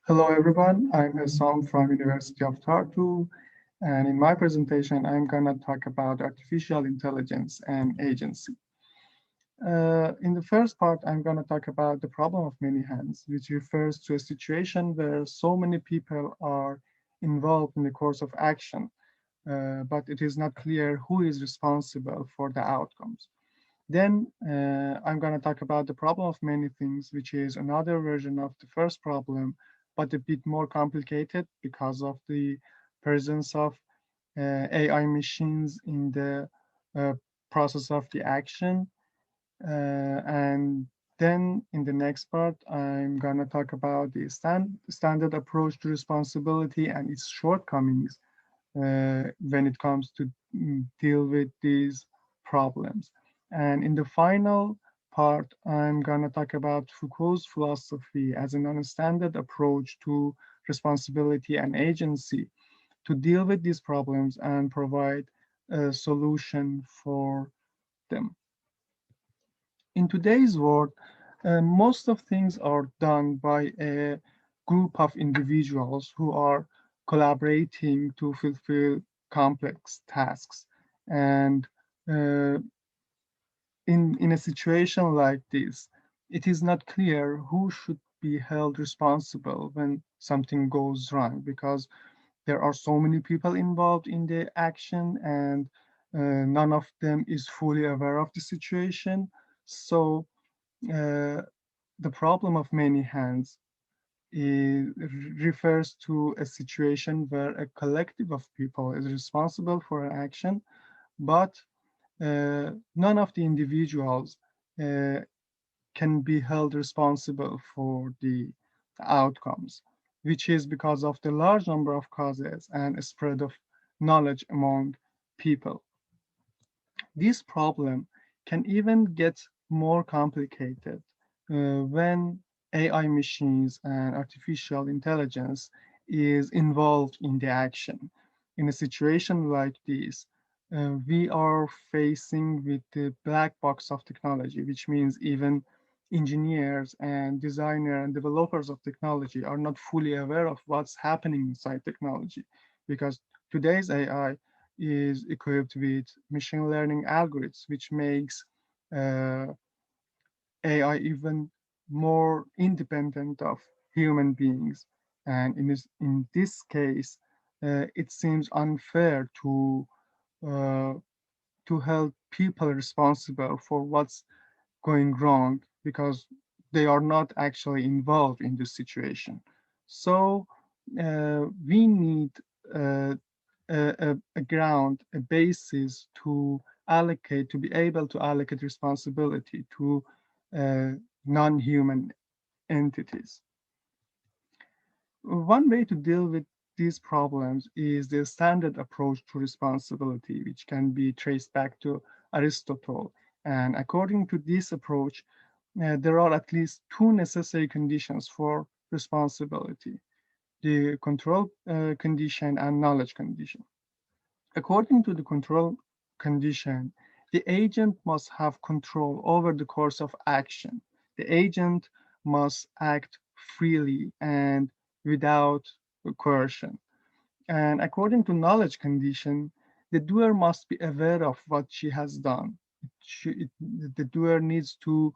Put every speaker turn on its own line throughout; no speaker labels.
Hello everyone, I'm Hesam from University of Tartu, and in my presentation, I'm gonna talk about artificial intelligence and agency. In the first part, I'm gonna talk about the problem of many hands, which refers to a situation where so many people are involved in the course of action, but it is not clear who is responsible for the outcomes. Then I'm going to talk about the problem of many things, which is another version of the first problem, but a bit more complicated because of the presence of AI machines in the uh, process of the action. And then in the next part, I'm going to talk about the standard approach to responsibility and its shortcomings when it comes to deal with these problems. And in the final part, I'm going to talk about Foucault's philosophy as a non-standard approach to responsibility and agency to deal with these problems and provide a solution for them. In today's world, most of things are done by a group of individuals who are collaborating to fulfill complex tasks. And uh, in a situation like this, it is not clear who should be held responsible when something goes wrong because there are so many people involved in the action and none of them is fully aware of the situation. So uh, the problem of many hands is, refers to a situation where a collective of people is responsible for an action, but none of the individuals uh, can be held responsible for the outcomes, which is because of the large number of causes and a spread of knowledge among people. This problem can even get more complicated when AI machines and artificial intelligence is involved in the action. In a situation like this, we are facing with the black box of technology, which means even engineers and designers and developers of technology are not fully aware of what's happening inside technology because today's AI is equipped with machine learning algorithms, which makes uh, AI even more independent of human beings. And in this case, it seems unfair uh, to hold people responsible for what's going wrong because they are not actually involved in the situation. So we need uh, a ground, a basis to allocate, to be able to allocate responsibility to uh, non-human entities. One way to deal with these problems is the standard approach to responsibility, which can be traced back to Aristotle. And according to this approach, there are at least two necessary conditions for responsibility, the control condition and knowledge condition. According to the control condition, the agent must have control over the course of action. The agent must act freely and without coercion. And according to knowledge condition, the doer must be aware of what she has done. The doer needs to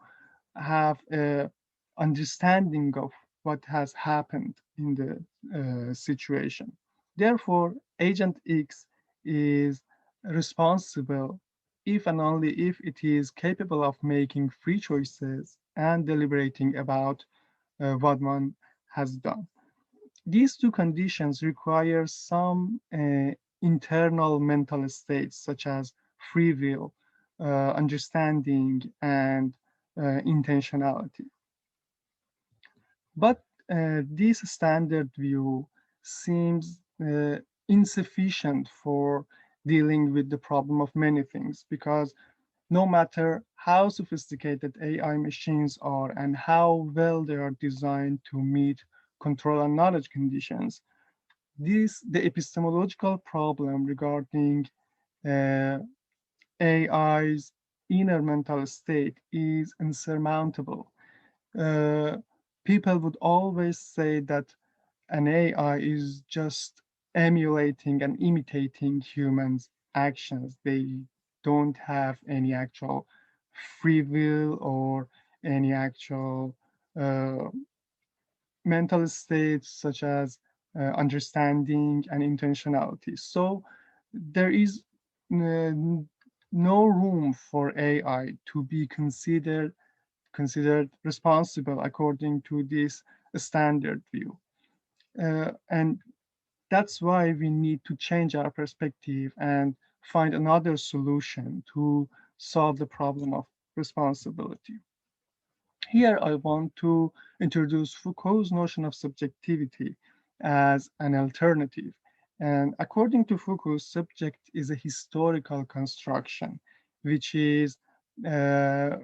have a understanding of what has happened in the situation. Therefore, Agent X is responsible if and only if it is capable of making free choices and deliberating about what one has done. These two conditions require some internal mental states, such as free will, understanding, and intentionality. But this standard view seems insufficient for dealing with the problem of many things because no matter how sophisticated AI machines are and how well they are designed to meet control and knowledge conditions, the epistemological problem regarding uh, AI's inner mental state is insurmountable. Uh, People would always say that an AI is just emulating and imitating humans' actions. They don't have any actual free will or any actual uh, mental states such as understanding and intentionality. So there is no room for AI to be considered responsible according to this standard view. And that's why we need to change our perspective and find another solution to solve the problem of responsibility. Here, I want to introduce Foucault's notion of subjectivity as an alternative. And according to Foucault, subject is a historical construction, which is uh,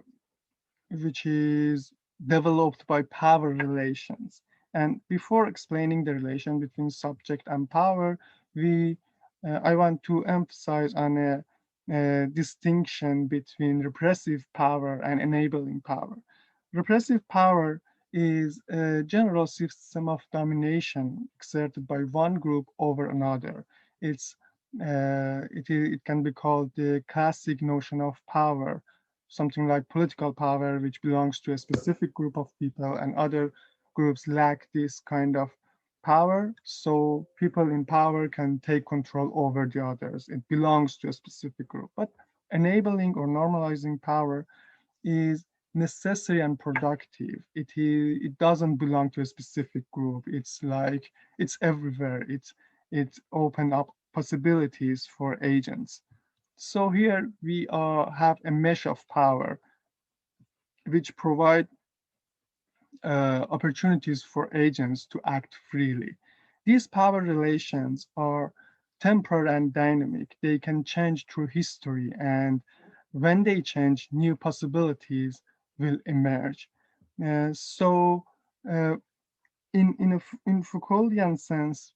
which is developed by power relations. And before explaining the relation between subject and power, I want to emphasize on a distinction between repressive power and enabling power. Repressive power is a general system of domination exerted by one group over another. It can be called the classic notion of power, something like political power, which belongs to a specific group of people, and other groups lack this kind of power. So people in power can take control over the others. It belongs to a specific group. But enabling or normalizing power is necessary and productive. It doesn't belong to a specific group. It's like it's everywhere. It's open up possibilities for agents. So here we have a mesh of power which provide opportunities for agents to act freely. These power relations are temporal and dynamic. They can change through history, and when they change, new possibilities will emerge. So, uh, in Foucauldian sense,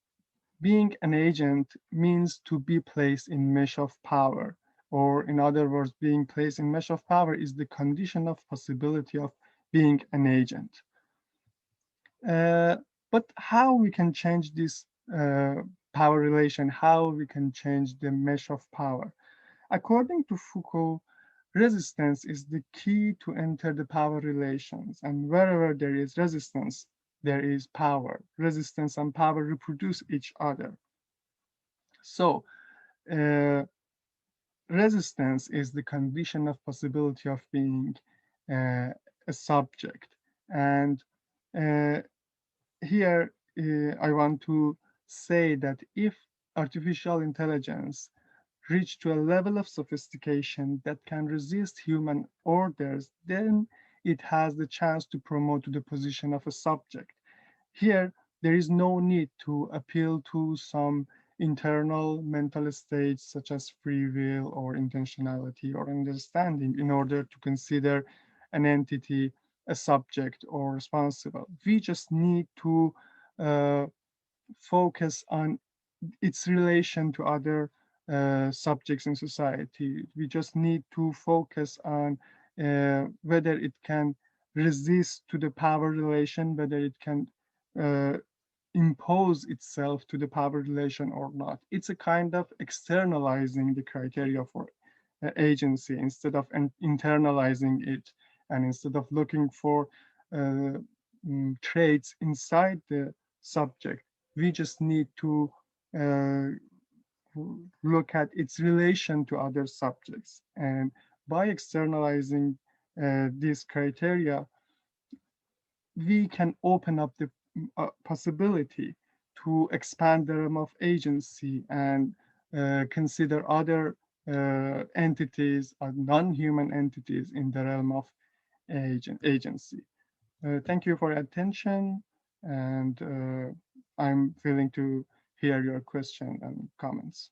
being an agent means to be placed in mesh of power, or in other words, being placed in mesh of power is the condition of possibility of being an agent. Uh, but how we can change this power relation, how we can change the mesh of power? According to Foucault, resistance is the key to enter the power relations. And wherever there is resistance, there is power. Resistance and power reproduce each other. So, uh, resistance is the condition of possibility of being uh, a subject. And uh, here I want to say that if artificial intelligence reach to a level of sophistication that can resist human orders, then it has the chance to promote to the position of a subject. Here, there is no need to appeal to some internal mental states such as free will or intentionality or understanding in order to consider an entity a subject or responsible. We just need to uh, focus on its relation to other subjects in society. We just need to focus on whether it can resist to the power relation, whether it can uh, impose itself to the power relation or not. It's a kind of externalizing the criteria for agency instead of internalizing it, and instead of looking for uh, traits inside the subject, we just need to uh, look at its relation to other subjects. And by externalizing these criteria, we can open up the possibility to expand the realm of agency and consider other entities or non-human entities in the realm of agency. Thank you for your attention, and I'm willing to hear your question and comments.